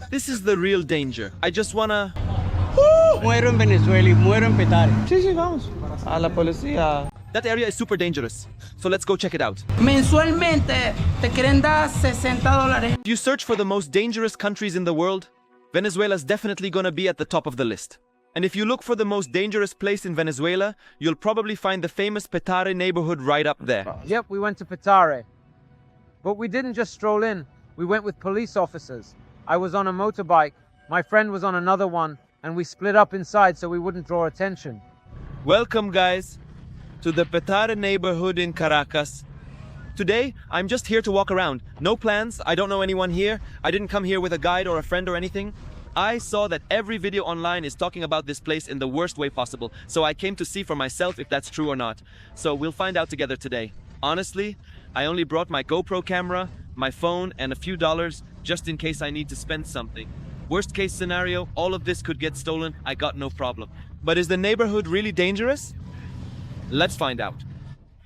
This is the real danger. I just wanna... Muero en Venezuela y muero en Petare. Sí, sí, vamos. A la policía. That area is super dangerous, so let's go check it out. Mensualmente te quieren dar $60. If you search for the most dangerous countries in the world, Venezuela's definitely gonna be at the top of the list. And if you look for the most dangerous place in Venezuela, you'll probably find the famous Petare neighborhood right up there. Yep, we went to Petare. But we didn't just stroll in, we went with police officers. I was on a motorbike, my friend was on another one, and we split up inside so we wouldn't draw attention. Welcome, guys, to the Petare neighborhood in Caracas. Today, I'm just here to walk around. No plans, I don't know anyone here. I didn't come here with a guide or a friend or anything. I saw that every video online is talking about this place in the worst way possible, so I came to see for myself if that's true or not. So we'll find out together today. Honestly, I only brought my GoPro camera, my phone, and a few dollars just in case I need to spend something. Worst case scenario, all of this could get stolen, I got no problem. But is the neighborhood really dangerous? Let's find out.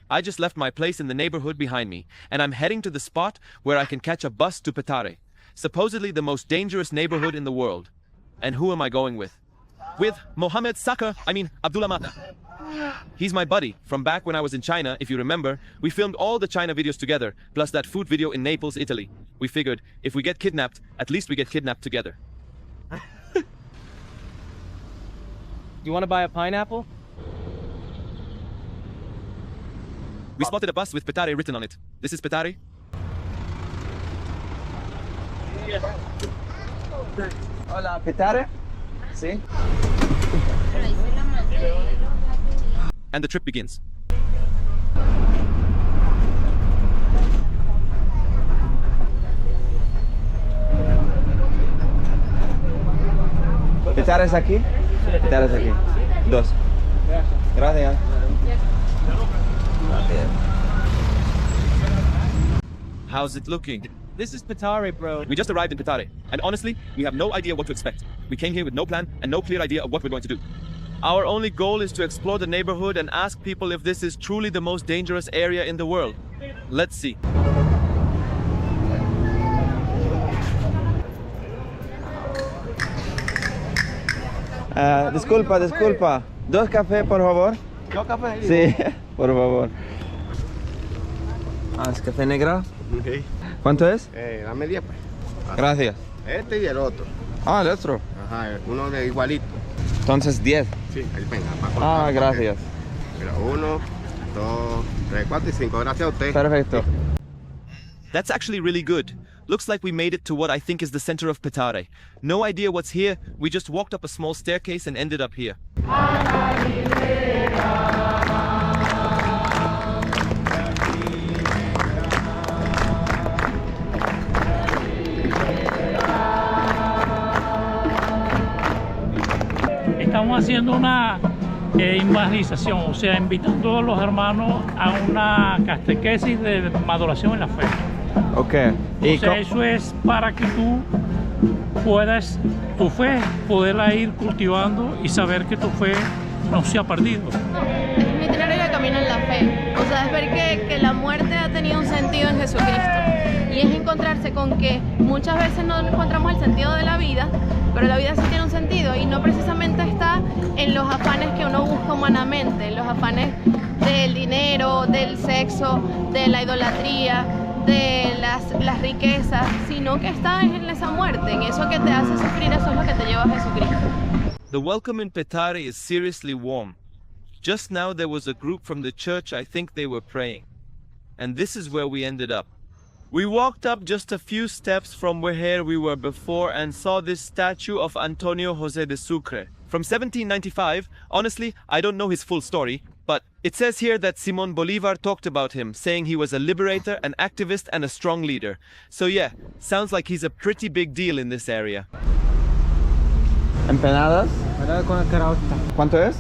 I just left my place in the neighborhood behind me, and I'm heading to the spot where I can catch a bus to Petare, supposedly the most dangerous neighborhood in the world. And who am I going with? With Mohammed Abdullah Mata. He's my buddy from back when I was in China, if you remember. We filmed all the China videos together, plus that food video in Naples, Italy. We figured, if we get kidnapped, at least we get kidnapped together. You want to buy a pineapple? We spotted a bus with Petare written on it. This is Petare? Hola, Petare? Sí. And the trip begins. ¿Petare es aquí? Petare es aquí. Dos. Gracias. How's it looking? This is Petare, bro. We just arrived in Petare, and honestly, we have no idea what to expect. We came here with no plan and no clear idea of what we're going to do. Our only goal is to explore the neighborhood and ask people if this is truly the most dangerous area in the world. Let's see. Disculpa. Dos cafés, por favor. ¿Dos cafés? Sí, por favor. ¿Es café negro? Ok. ¿Cuánto es? Dame 10 pues. Gracias. Este y el otro. Ah, el otro. Ajá, uno de igualito. Entonces 10. Sí, ahí venga. Para colocar Ah, el gracias. paquete. Mira, 1, 2, 3, 4 y 5. Gracias a usted. Perfecto. That's actually really good. Looks like we made it to what I think is the center of Petare. No idea what's here, we just walked up a small staircase and ended up here. Estamos haciendo una evangelización, o sea, invitando a los hermanos a una catequesis de maduración en la fe. Ok. O sea, eso es para que tú puedas, tu fe, poderla ir cultivando y saber que tu fe no se ha perdido. Es un itinerario de camino en la fe, o sea, es ver que la muerte ha tenido un sentido en Jesucristo. Y es encontrarse con que muchas veces no encontramos el sentido de la vida, pero la vida sí tiene un sentido y no precisamente está en los afanes que uno busca humanamente, en los afanes del dinero, del sexo, de la idolatría, de las riquezas, sino que está en esa muerte, en eso que te hace sufrir, eso es lo que te lleva a Jesucristo. The welcome in Petare is seriously warm. Just now there was a group from the church, I think they were praying. And this is where we ended up. We walked up just a few steps from where we were before and saw this statue of Antonio José de Sucre. From 1795, honestly, I don't know his full story, but it says here that Simón Bolívar talked about him, saying he was a liberator, an activist, and a strong leader. So yeah, sounds like he's a pretty big deal in this area. ¿Empanadas? Con el caraota. ¿Cuánto es?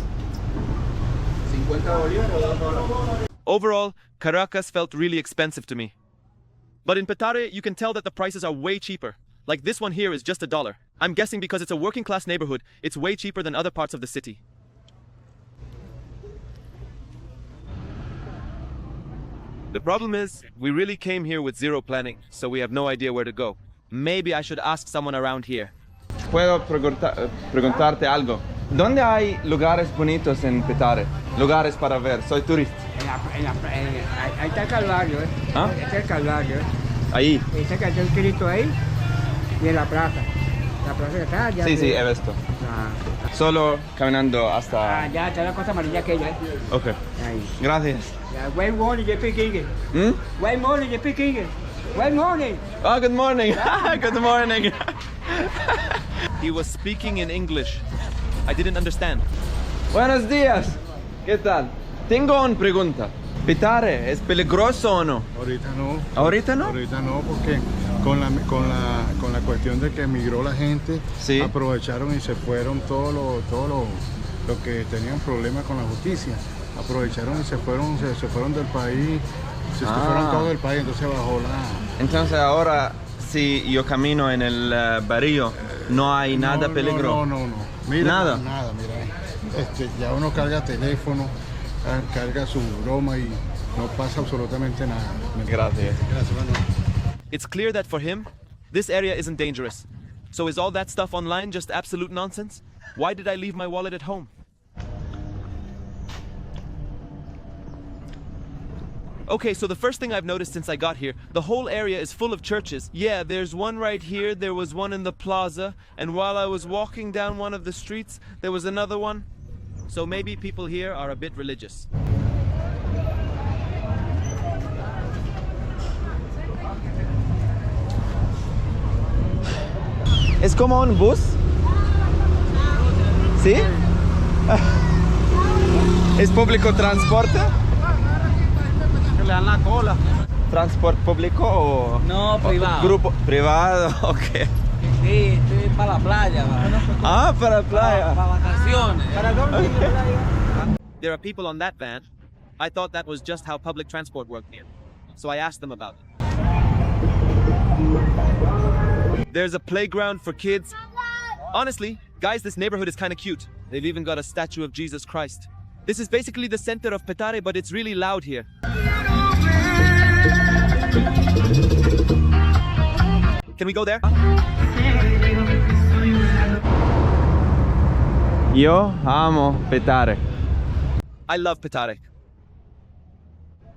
50 bolívares o $2. Overall, Caracas felt really expensive to me. But in Petare, you can tell that the prices are way cheaper. Like this one here is just $1. I'm guessing because it's a working class neighborhood, it's way cheaper than other parts of the city. The problem is, we really came here with zero planning, so we have no idea where to go. Maybe I should ask someone around here. Puedo preguntarte algo. ¿Dónde hay lugares bonitos en Petare? Lugares para ver. Soy turista. Ahí está el Calvario, ¿eh? ¿Ah? Este es el Calvario, ¿eh? Ahí. Ese que está el Cristo ahí y en la plaza. La plaza que está allá. Sí, sí, he visto. Ah, Solo caminando hasta... ya está la cosa amarilla aquella, ¿eh? Ok. Ahí. Gracias. Yeah, wait morning, you speak English. Hmm? Wait morning, you speak English. Wait morning. Oh, good morning. Good morning. He was speaking in English. I didn't understand. Buenos días. ¿Qué tal? Tengo una pregunta. ¿Petare es peligroso o no? Ahorita no. ¿Ahorita no? Ahorita no, porque con la cuestión de que emigró la gente, Sí. aprovecharon y se fueron todos los que tenían problemas con la justicia. Aprovecharon y se fueron del país, se fueron todos del país, entonces bajó la... Entonces ahora, si yo camino en el barrio, no hay nada peligro. No. Mira, Nada. Nada, mira. Ya uno carga teléfono, carga su broma y no pasa absolutamente nada. Gracias. Gracias, Manuel. It's clear that for him, this area isn't dangerous. So is all that stuff online just absolute nonsense? Why did I leave my wallet at home? Okay, so the first thing I've noticed since I got here, the whole area is full of churches. Yeah, there's one right here, there was one in the plaza, and while I was walking down one of the streets, there was another one. So maybe people here are a bit religious. ¿Es como un bus? ¿Sí? ¿Es público transporte? Que le dan la cola. ¿Transporte público o...? No, privado. Grupo privado, ok. Sí, estoy para la playa. Ah, para la playa. Para vacaciones. ¿Para dónde? There are people on that van. I thought that was just how public transport worked here. So I asked them about it. There's a playground for kids. Honestly, guys, this neighborhood is kind of cute. They've even got a statue of Jesus Christ. This is basically the center of Petare, but it's really loud here. Can we go there? Yo amo Petare. I love Petare.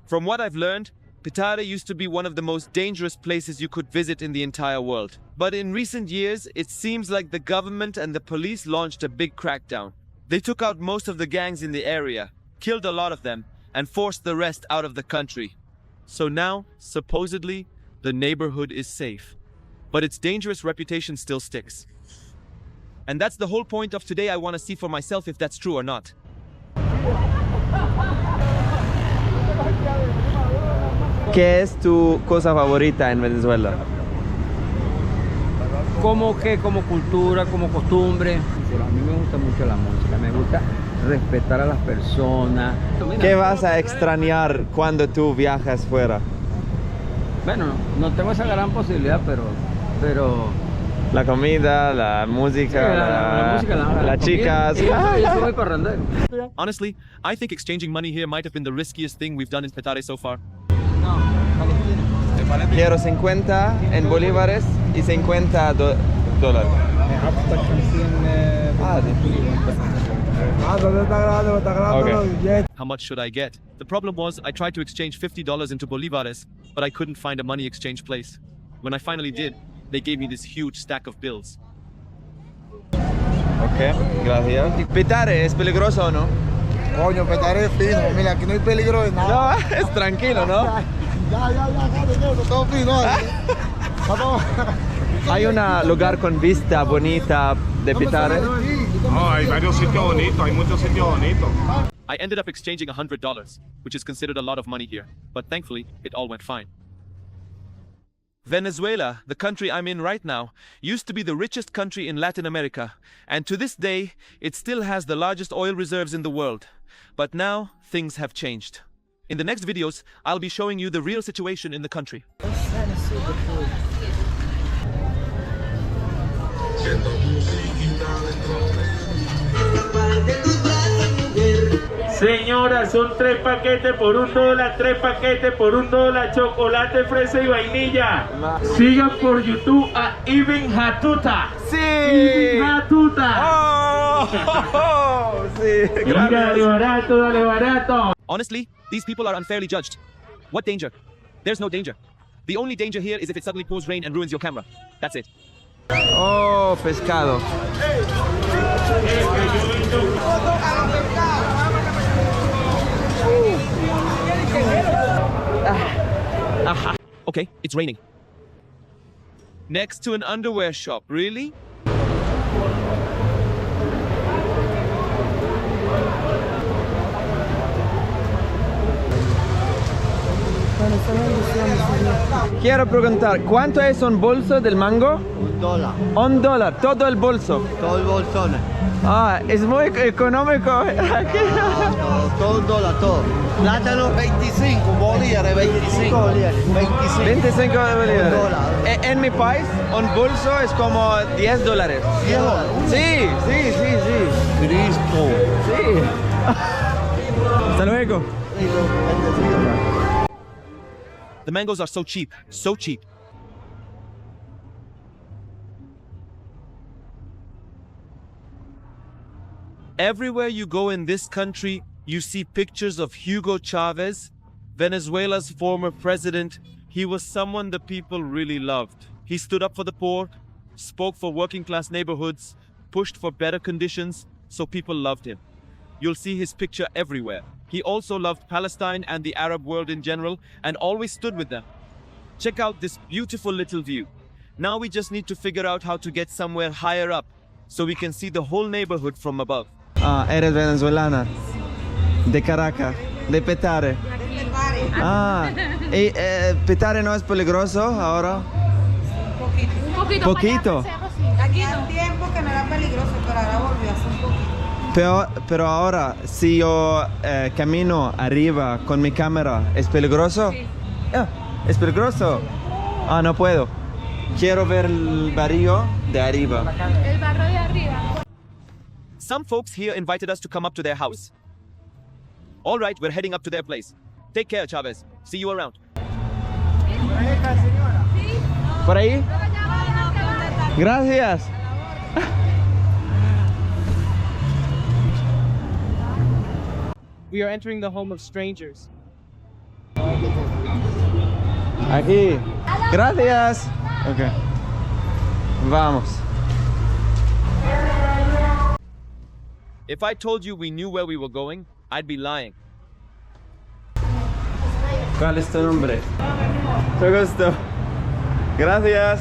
From what I've learned, Petare used to be one of the most dangerous places you could visit in the entire world. But in recent years, it seems like the government and the police launched a big crackdown. They took out most of the gangs in the area, killed a lot of them, and forced the rest out of the country. So now, supposedly, the neighborhood is safe. But its dangerous reputation still sticks. And that's the whole point of today. I want to see for myself if that's true or not. ¿Qué es tu cosa favorita en Venezuela? Como cultura, como costumbre. A mí me gusta mucho la música, me gusta respetar a las personas. ¿Qué vas a extrañar cuando tú viajas fuera? Bueno, no tengo esa gran posibilidad, pero La comida, la música, las chicas. Yo soy parrandero. Honestly, I think exchanging money here might have been the riskiest thing we've done in Petare so far. Quiero 50 en bolívares y 50 dólares. Okay. How much should I get? The problem was I tried to exchange $50 into bolivares, but I couldn't find a money exchange place. When I finally did, they gave me this huge stack of bills. Ok, gracias. ¿Petare es peligroso o no? Coño, Petare es fino. Mira, aquí no hay peligro de nada. No, es tranquilo, ¿no? Todo fino. ¿Hay un lugar con vista bonita de Petare? No, hay varios sitios bonitos, hay muchos sitios bonitos. I ended up exchanging $100, which is considered a lot of money here, but thankfully, it all went fine. Venezuela, the country I'm in right now, used to be the richest country in Latin America, and to this day, it still has the largest oil reserves in the world. But now, things have changed. In the next videos, I'll be showing you the real situation in the country. Señora, son 3 paquetes por $1, 3 paquetes por $1, chocolate, fresa y vainilla. Sigan por YouTube a Even Hattuta. Sí. Even Hattuta. Sí, Mira, dale barato, dale barato. Honestly, these people are unfairly judged. What danger? There's no danger. The only danger here is if it suddenly pours rain and ruins your camera. That's it. Oh, pescado. Okay, it's raining. Next to an underwear shop, really? Quiero preguntar, ¿cuánto es un bolso del mango? $1. $1, todo el bolso. Todo el bolsón. Ah, es muy económico. Todo $1, todo. Plátano 25, bolívares 25. Bolívares, 25. 25 bolívares. $1. En mi país, un bolso es como $10. $10. Sí, sí, sí, sí. Cristo. Sí. Hasta luego. The mangoes are so cheap, so cheap. Everywhere you go in this country, you see pictures of Hugo Chavez, Venezuela's former president. He was someone the people really loved. He stood up for the poor, spoke for working class neighborhoods, pushed for better conditions, so people loved him. You'll see his picture everywhere. He also loved Palestine and the Arab world in general and always stood with them. Check out this beautiful little view. Now we just need to figure out how to get somewhere higher up so we can see the whole neighborhood from above. Ah, eres venezolana. De Caracas. De Petare. Ah, y Petare no es peligroso ahora. Un poquito. Poquito. Aquí un tiempo que no era peligroso, pero ahora volvió a ser un poquito. Pero ahora, si yo camino arriba con mi cámara, ¿es peligroso? Sí. Ah, ¿es peligroso? Ah, no puedo. Quiero ver el barrio de arriba. El barrio de arriba. Some folks here invited us to come up to their house. All right, we're heading up to their place. Take care, Chavez. See you around. ¿Por ahí? Gracias. We are entering the home of strangers. Aquí. Gracias. Ok. Vamos. If I told you we knew where we were going, I'd be lying. ¿Cuál es tu nombre? Mucho gusto. Gracias.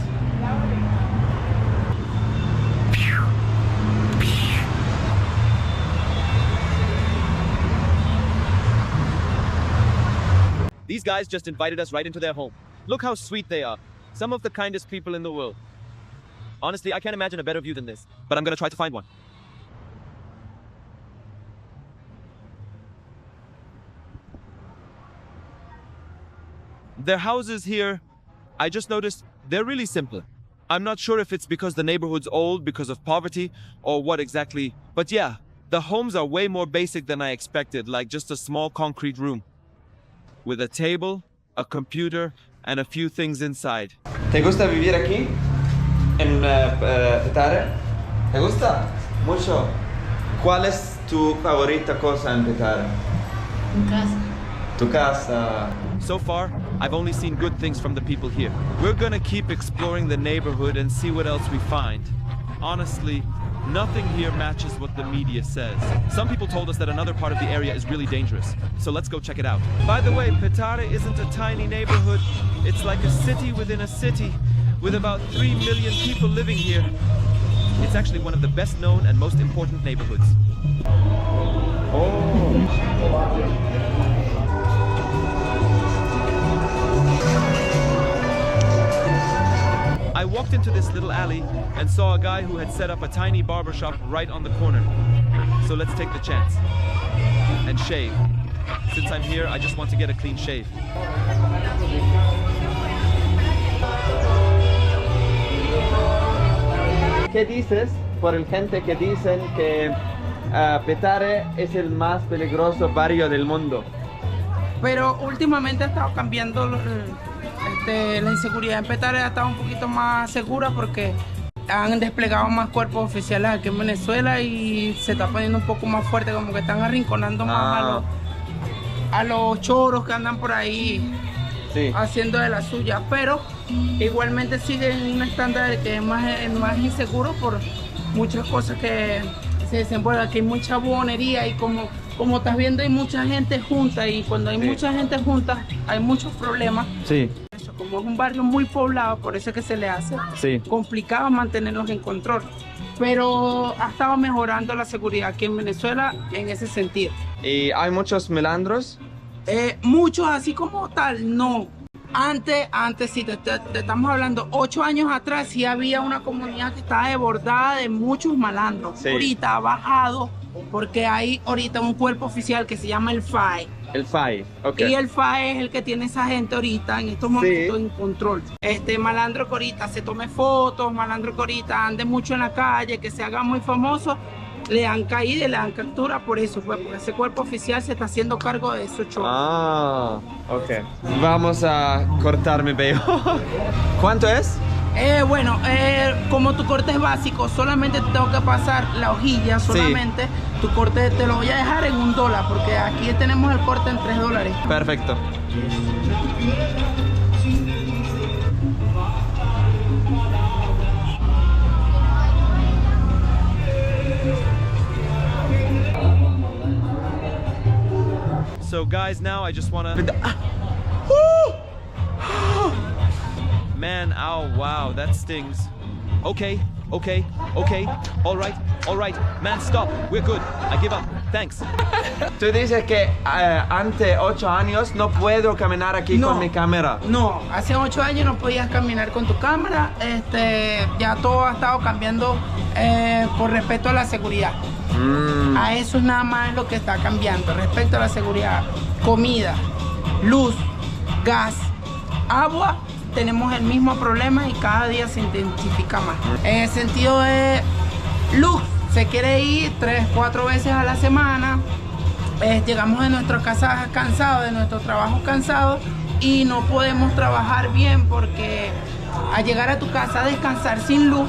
These guys just invited us right into their home. Look how sweet they are. Some of the kindest people in the world. Honestly, I can't imagine a better view than this, but I'm gonna try to find one. Their houses here, I just noticed, they're really simple. I'm not sure if it's because the neighborhood's old because of poverty or what exactly, but yeah, the homes are way more basic than I expected, like just a small concrete room with a table, a computer, and a few things inside. ¿Te gusta vivir aquí? En Petare? ¿Te gusta? Mucho. ¿Cuál es tu favorita cosa en Petare? En casa. Tu casa. So far, I've only seen good things from the people here. We're gonna keep exploring the neighborhood and see what else we find. Honestly, nothing here matches what the media says. Some people told us that another part of the area is really dangerous, so let's go check it out. By the way, Petare isn't a tiny neighborhood. It's like a city within a city, with about 3 million people living here. It's actually one of the best known and most important neighborhoods. I walked into this little alley and saw a guy who had set up a tiny barbershop right on the corner. So let's take the chance and shave. Since I'm here, I just want to get a clean shave. ¿Qué dices por el gente que dicen que Petare es el más peligroso barrio del mundo. Pero últimamente ha estado cambiando, la inseguridad en Petare ha estado un poquito más segura porque han desplegado más cuerpos oficiales aquí en Venezuela y se está poniendo un poco más fuerte, como que están arrinconando más a los choros que andan por ahí haciendo de la suya, pero igualmente sigue en un estándar que es más inseguro por muchas cosas que se desenvuelven. Aquí hay mucha buonería y como estás viendo hay mucha gente junta y cuando hay mucha gente junta hay muchos problemas. Eso, como es un barrio muy poblado, por eso es que se le hace complicado mantenerlos en control. Pero ha estado mejorando la seguridad aquí en Venezuela en ese sentido. ¿Y hay muchos melandros? Muchos así como tal, no. Antes sí, te estamos hablando 8 años atrás, sí había una comunidad que estaba desbordada de muchos malandros. Ahorita ha bajado porque hay ahorita un cuerpo oficial que se llama el FAE. El FAE, ok. Y el FAE es el que tiene esa gente ahorita en estos momentos en control. Malandro que ahorita se tome fotos, malandro que ahorita ande mucho en la calle, que se haga muy famoso, le dan caída y le dan captura por eso, porque ese cuerpo oficial se está haciendo cargo de esos shows. Ok. Vamos a cortar mi pelo. ¿Cuánto es? Bueno, como tu corte es básico, solamente te tengo que pasar la hojilla, solamente. Tu corte te lo voy a dejar en $1, porque aquí tenemos el corte en $3. Perfecto. So guys, now I just wanna... Man, ow, wow, that stings. Okay, all right. Man, stop, we're good. I give up, thanks. Tú dices que ante 8 años no puedo caminar aquí con mi cámara. No, hace 8 años no podías caminar con tu cámara. Ya todo ha estado cambiando por respecto a la seguridad. A eso es nada más lo que está cambiando respecto a la seguridad. Comida, luz, gas, agua, tenemos el mismo problema y cada día se intensifica más. En el sentido de luz, se quiere ir 3-4 veces a la semana. Llegamos de nuestras casas cansados, de nuestro trabajo cansados y no podemos trabajar bien porque al llegar a tu casa a descansar sin luz,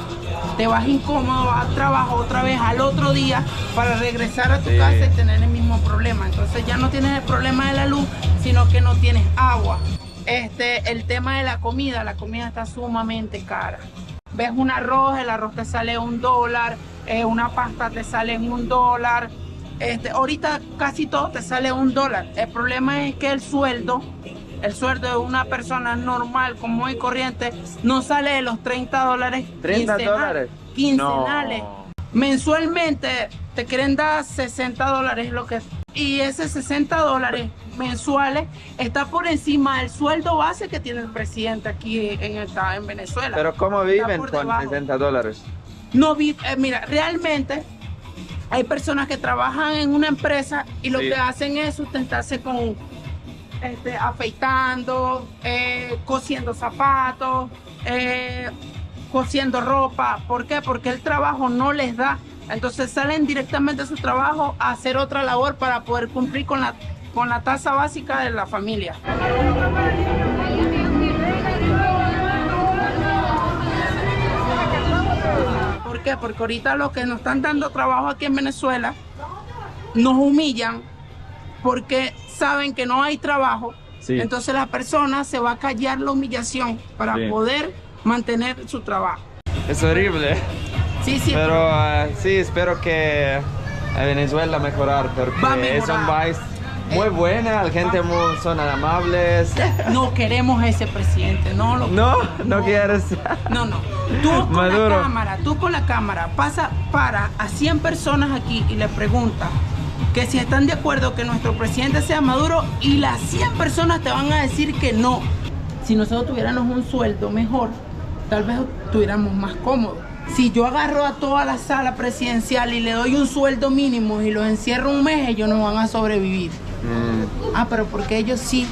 te vas incómodo, vas al trabajo otra vez al otro día para regresar a tu casa y tener el mismo problema. Entonces ya no tienes el problema de la luz, sino que no tienes agua. El tema de la comida está sumamente cara. Ves un arroz, el arroz te sale $1, una pasta te sale $1. Ahorita casi todo te sale $1. El problema es que el sueldo de una persona normal, común y corriente, no sale de los $30 quincenales. No. Mensualmente te quieren dar $60 y ese $60 mensuales está por encima del sueldo base que tiene el presidente aquí en Venezuela. Pero ¿cómo viven con $60? No mira, realmente hay personas que trabajan en una empresa y lo que hacen es sustentarse con afeitando, cosiendo zapatos, cosiendo ropa. ¿Por qué? Porque el trabajo no les da. Entonces salen directamente a su trabajo a hacer otra labor para poder cumplir con la tasa básica de la familia. ¿Por qué? Porque ahorita los que nos están dando trabajo aquí en Venezuela nos humillan porque saben que no hay trabajo. Entonces la persona se va a callar la humillación para poder mantener su trabajo. Es horrible. Sí. Pero sí, espero que Venezuela mejorar porque es un país muy buena, la gente son amables. No queremos ese presidente, no quieres. No. Tú con la cámara pasa para a 100 personas aquí y le preguntas que si están de acuerdo que nuestro presidente sea Maduro y las 100 personas te van a decir que no. Si nosotros tuviéramos un sueldo mejor, tal vez estuviéramos más cómodos. Si yo agarro a toda la sala presidencial y le doy un sueldo mínimo y los encierro un mes, ellos no van a sobrevivir. Pero porque ellos sí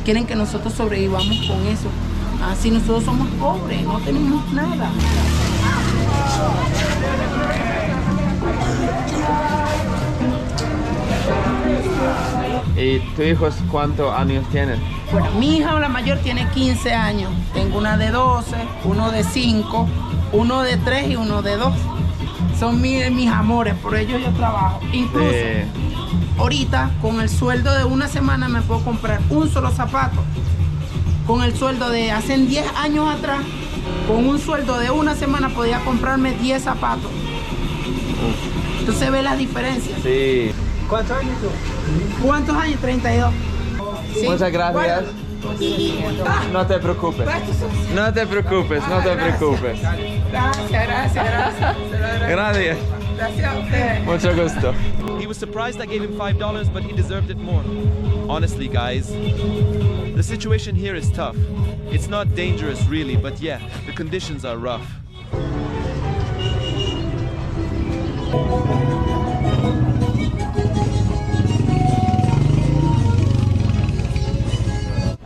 quieren que nosotros sobrevivamos con eso. Si nosotros somos pobres, no tenemos nada. ¿Y tus hijos cuántos años tienen? Bueno, mi hija la mayor tiene 15 años. Tengo una de 12, uno de 5, uno de 3 y uno de 2. Son mis amores, por ellos yo trabajo. Incluso ahorita con el sueldo de una semana me puedo comprar un solo zapato. Con el sueldo de hace 10 años atrás, con un sueldo de una semana podía comprarme 10 zapatos. Entonces ve la diferencia. Sí. ¿Cuántos años tú? ¿Cuántos años? 32. Sí. Muchas gracias. No te preocupes. No te preocupes, no te preocupes. Gracias. Gracias. Gracias a ustedes. Mucho gusto. He was surprised I gave him $5, but he deserved it more. Honestly, guys, the situation here is tough. It's not dangerous, really, but yeah, the conditions are rough.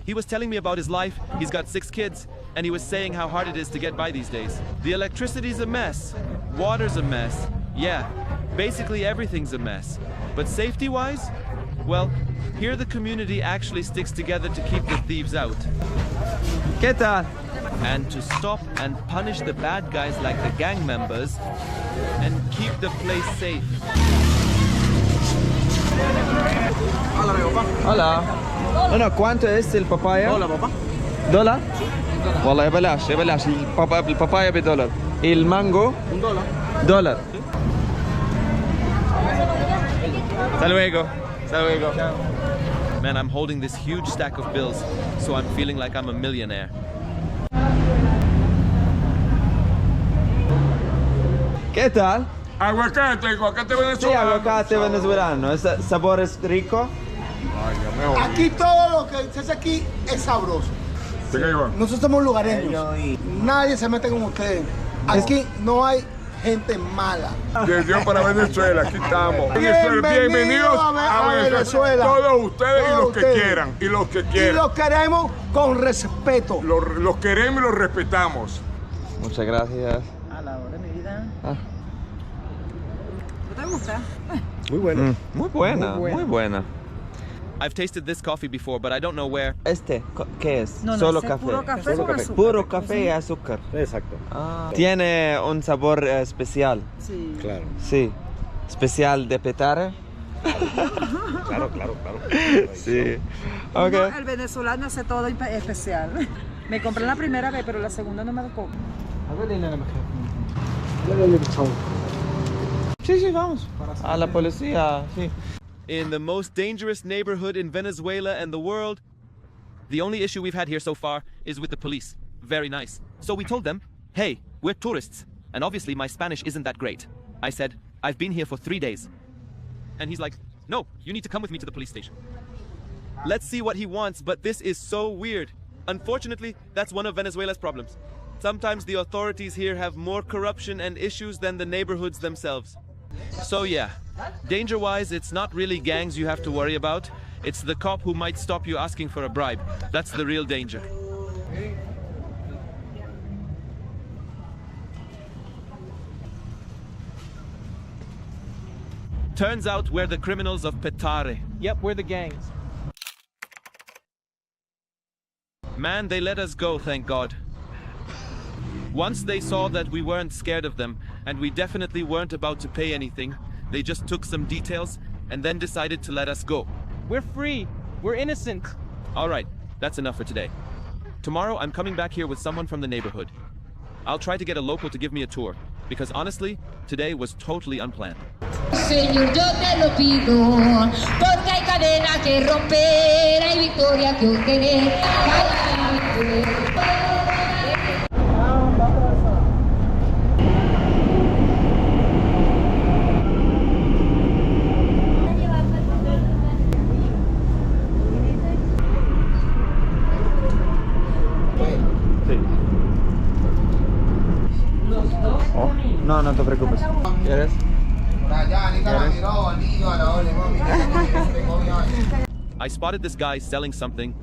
He was telling me about his life. He's got 6 kids, and he was saying how hard it is to get by these days. The electricity's a mess. Water's a mess. Yeah, basically everything's a mess. But safety-wise, well, here the community actually sticks together to keep the thieves out. ¿Qué tal? And to stop and punish the bad guys like the gang members and keep the place safe. Hola. No, ¿cuánto es el papaya? Hola, papá. ¿Dólar? والله بلاش البابايا $1. el mango $1. $1. Hasta luego. Hasta luego. Man, I'm holding this huge stack of bills, so I'm feeling like I'm a millionaire. ¿Qué tal? Aguacate venezolano. Sí, aguacate venezolano. ¿Ese sabor es rico? Aquí todo lo que se hace aquí es sabroso. Nosotros somos lugareños. Nadie se mete con ustedes. Aquí no hay gente mala. Desde para Venezuela, aquí estamos. Bienvenidos a Venezuela. Todos ustedes y los que quieran. Y los que quieran. Y los queremos con respeto. Los queremos y los respetamos. Muchas gracias. A la hora de mi vida. ¿No te gusta? Muy buena. Muy buena, muy buena. I've tasted this coffee before, but I don't know where. ¿Qué es? No, Solo es café. Puro café con azúcar. Puro café y azúcar. Exacto. Tiene un sabor especial. Sí. Claro. Sí. Especial de petare. Claro. Sí. No, Okay. el venezolano hace todo especial. Me compré la primera vez, pero la segunda no me tocó. Sí, vamos. A la policía, sí. In the most dangerous neighborhood in Venezuela and the world, the only issue we've had here so far is with the police. Very nice. So we told them, hey, we're tourists, and obviously my Spanish isn't that great. I said, I've been here for 3 days. And he's like, no, you need to come with me to the police station. Let's see what he wants, but this is so weird. Unfortunately, that's one of Venezuela's problems. Sometimes the authorities here have more corruption and issues than the neighborhoods themselves. So yeah, danger-wise, it's not really gangs you have to worry about. It's the cop who might stop you asking for a bribe. That's the real danger. Turns out we're the criminals of Petare. Yep, we're the gangs. Man, they let us go, thank God. Once they saw that we weren't scared of them, and we definitely weren't about to pay anything, they just took some details and then decided to let us go. We're free. We're innocent. All right, that's enough for today. Tomorrow, I'm coming back here with someone from the neighborhood. I'll try to get a local to give me a tour, because honestly, today was totally unplanned. Señor, yo te lo pido, porque hay cadenas que romper, hay victoria que obtener. No, no te preocupes. ¿Quieres? I spotted this guy selling something.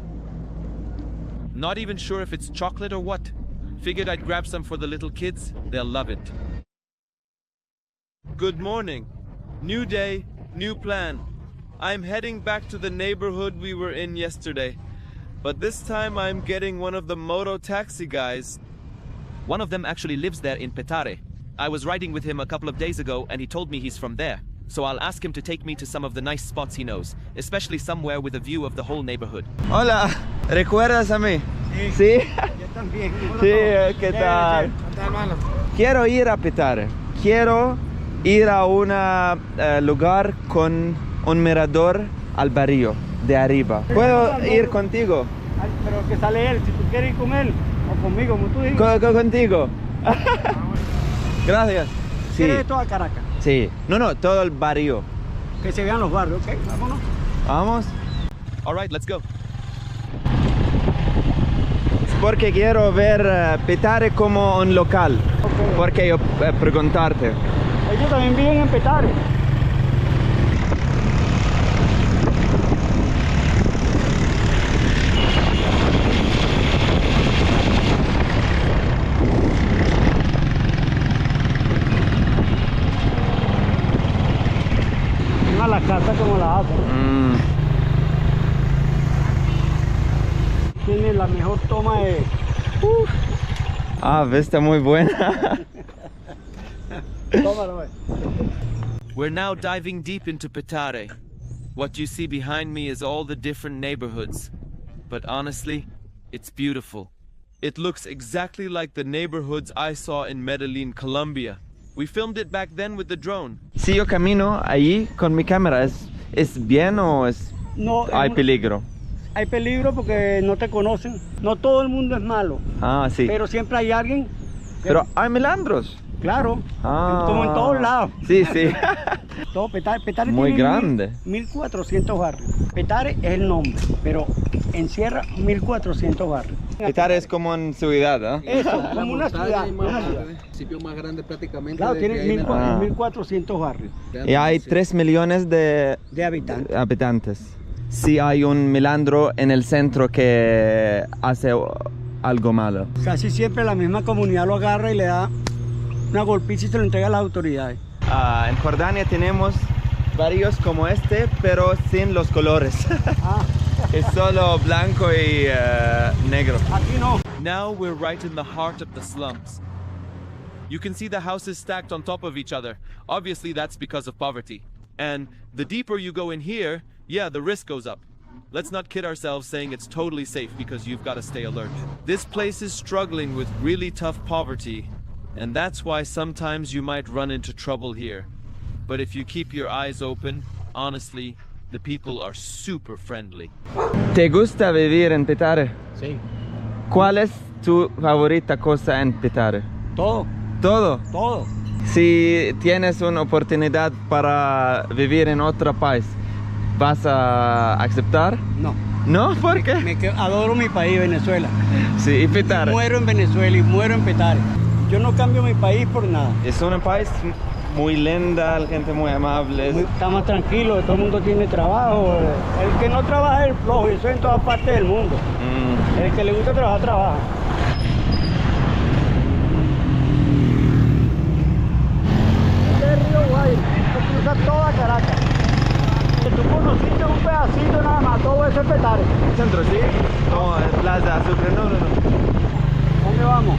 Not even sure if it's chocolate or what. Figured I'd grab some for the little kids. They'll love it. Good morning. New day, new plan. I'm heading back to the neighborhood we were in yesterday. But this time I'm getting one of the moto taxi guys. One of them actually lives there in Petare. I was riding with him a couple of days ago and he told me he's from there. So I'll ask him to take me to some of the nice spots he knows, especially somewhere with a view of the whole neighborhood. Hola, ¿recuerdas a mí? Sí. Yo también. Sí, ¿qué tal? Quiero ir a Petare. Quiero ir a un lugar con un mirador al barrio de arriba. ¿Puedo ir contigo? Pero que sale él, si tú quieres ir con él o conmigo, como tú digas. Contigo. Gracias. Sí. ¿Quieres toda Caracas? Sí. No, todo el barrio. Que se vean los barrios, ¿ok? Vámonos. Vamos. All right, let's go. Porque quiero ver Petare como un local. Okay. Porque yo preguntarte. Ellos también viven en Petare. A la casa como la hacen. Tiene la mejor toma de... vista muy buena. We're now diving deep into Petare. What you see behind me is all the different neighborhoods. But honestly, it's beautiful. It looks exactly like the neighborhoods I saw in Medellin, Colombia. We filmed it back then with the drone. Si yo camino allí con mi cámara, ¿es bien o no, hay peligro? Hay peligro porque no te conocen. No todo el mundo es malo. Sí. Pero siempre hay alguien. Pero hay melandros. Claro. Como en todos lados. Sí. Todo Petare muy tiene grande. 1400 barrios. Petare es el nombre, pero encierra 1400 barrios. Petare es como una ciudad, ¿eh? Eso, como una ciudad. El municipio más grande prácticamente. Claro, tiene 1400 barrios. Y hay 3 millones de habitantes. Si hay un melandro en el centro que hace algo malo. Casi siempre la misma comunidad lo agarra y le da una golpiza y se lo entrega a las autoridades. En Jordania tenemos barrios como este, pero sin los colores. Es solo blanco y negro. Aquí no. Now we're right in the heart of the slums. You can see the houses stacked on top of each other. Obviously that's because of poverty. And the deeper you go in here, yeah, the risk goes up. Let's not kid ourselves saying it's totally safe because you've got to stay alert. This place is struggling with really tough poverty, and that's why sometimes you might run into trouble here. But if you keep your eyes open, honestly, the people are super friendly. ¿Te gusta vivir en Petare? Sí. ¿Cuál es tu favorita cosa en Petare? Todo. ¿Todo? Todo. Si tienes una oportunidad para vivir en otro país, ¿vas a aceptar? No. ¿No? ¿Por qué? Adoro mi país, Venezuela. Sí, y Petare. Muero en Venezuela y muero en Petare. Yo no cambio mi país por nada. Es un país muy linda, la gente muy amable. Está más tranquilo, todo el mundo tiene trabajo. El que no trabaja es el flojo, y eso en todas partes del mundo. El que le gusta trabajar, trabaja. Este es el río Guaire, esto cruza toda Caracas. Tú conociste un pedacito nada más, todo eso es Petare. ¿El centro sí? No, es Plaza Sucre, no. ¿Dónde vamos?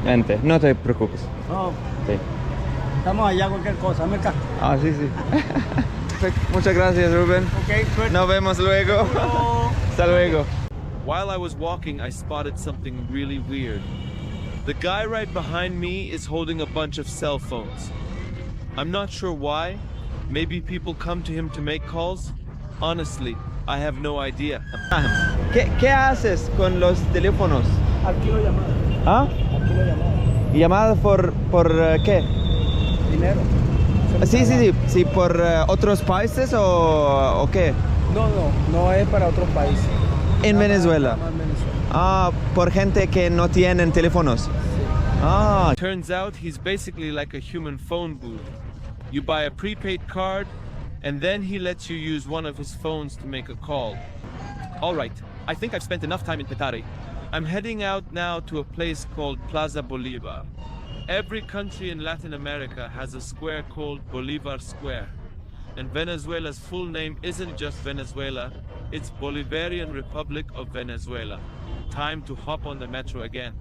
Vente, no te preocupes. No. Sí. Estamos allá cualquier cosa, me cago. Sí. Muchas gracias, Rubén. Okay, nos vemos luego. Hasta luego. While I was walking, I spotted something really weird. The guy right behind me is holding a bunch of cell phones. I'm not sure why. Maybe people come to him to make calls. Honestly, I have no idea. ¿Qué haces con los teléfonos? Alquilo llamadas. Alquilo llamadas. ¿Llamadas por qué? Dinero. Sí, por otros países o qué? No es para otros países. En Venezuela. Por gente que no tienen teléfonos. Turns out he's basically like a human phone booth. You buy a prepaid card, and then he lets you use one of his phones to make a call. All right, I think I've spent enough time in Petare. I'm heading out now to a place called Plaza Bolivar. Every country in Latin America has a square called Bolivar Square. And Venezuela's full name isn't just Venezuela, it's Bolivarian Republic of Venezuela. Time to hop on the metro again.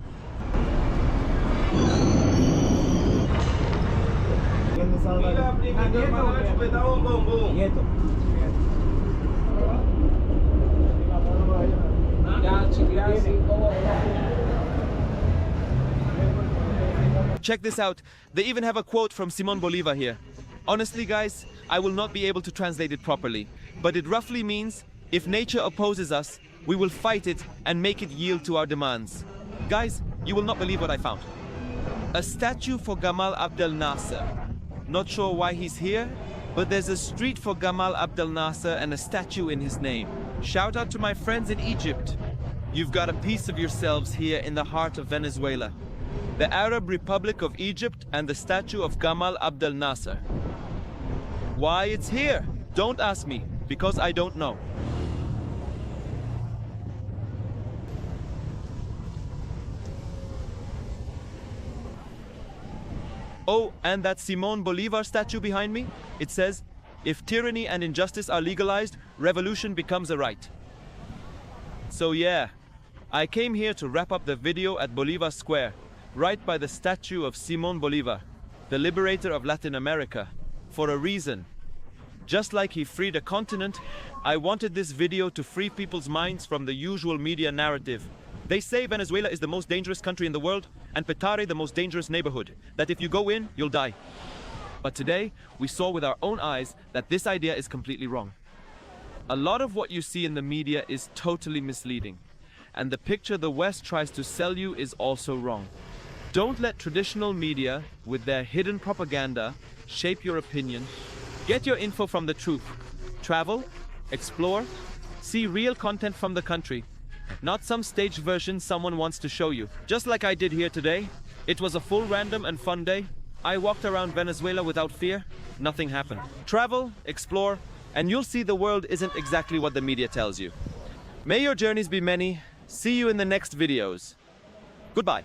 Check this out. They even have a quote from Simón Bolívar here. Honestly, guys, I will not be able to translate it properly, but it roughly means, if nature opposes us, we will fight it and make it yield to our demands. Guys, you will not believe what I found. A statue for Gamal Abdel Nasser. Not sure why he's here, but there's a street for Gamal Abdel Nasser and a statue in his name. Shout out to my friends in Egypt. You've got a piece of yourselves here in the heart of Venezuela. The Arab Republic of Egypt and the statue of Gamal Abdel Nasser. Why it's here? Don't ask me, because I don't know. Oh, and that Simón Bolívar statue behind me? It says, if tyranny and injustice are legalized, revolution becomes a right. So yeah, I came here to wrap up the video at Bolivar Square, right by the statue of Simón Bolívar, the liberator of Latin America, for a reason. Just like he freed a continent, I wanted this video to free people's minds from the usual media narrative. They say Venezuela is the most dangerous country in the world, and Petare the most dangerous neighborhood, that if you go in, you'll die. But today, we saw with our own eyes that this idea is completely wrong. A lot of what you see in the media is totally misleading, and the picture the West tries to sell you is also wrong. Don't let traditional media, with their hidden propaganda, shape your opinion. Get your info from the truth. Travel, explore, see real content from the country, not some staged version someone wants to show you. Just like I did here today. It was a full random and fun day. I walked around Venezuela without fear. Nothing happened. Travel, explore, and you'll see the world isn't exactly what the media tells you. May your journeys be many. See you in the next videos. Goodbye.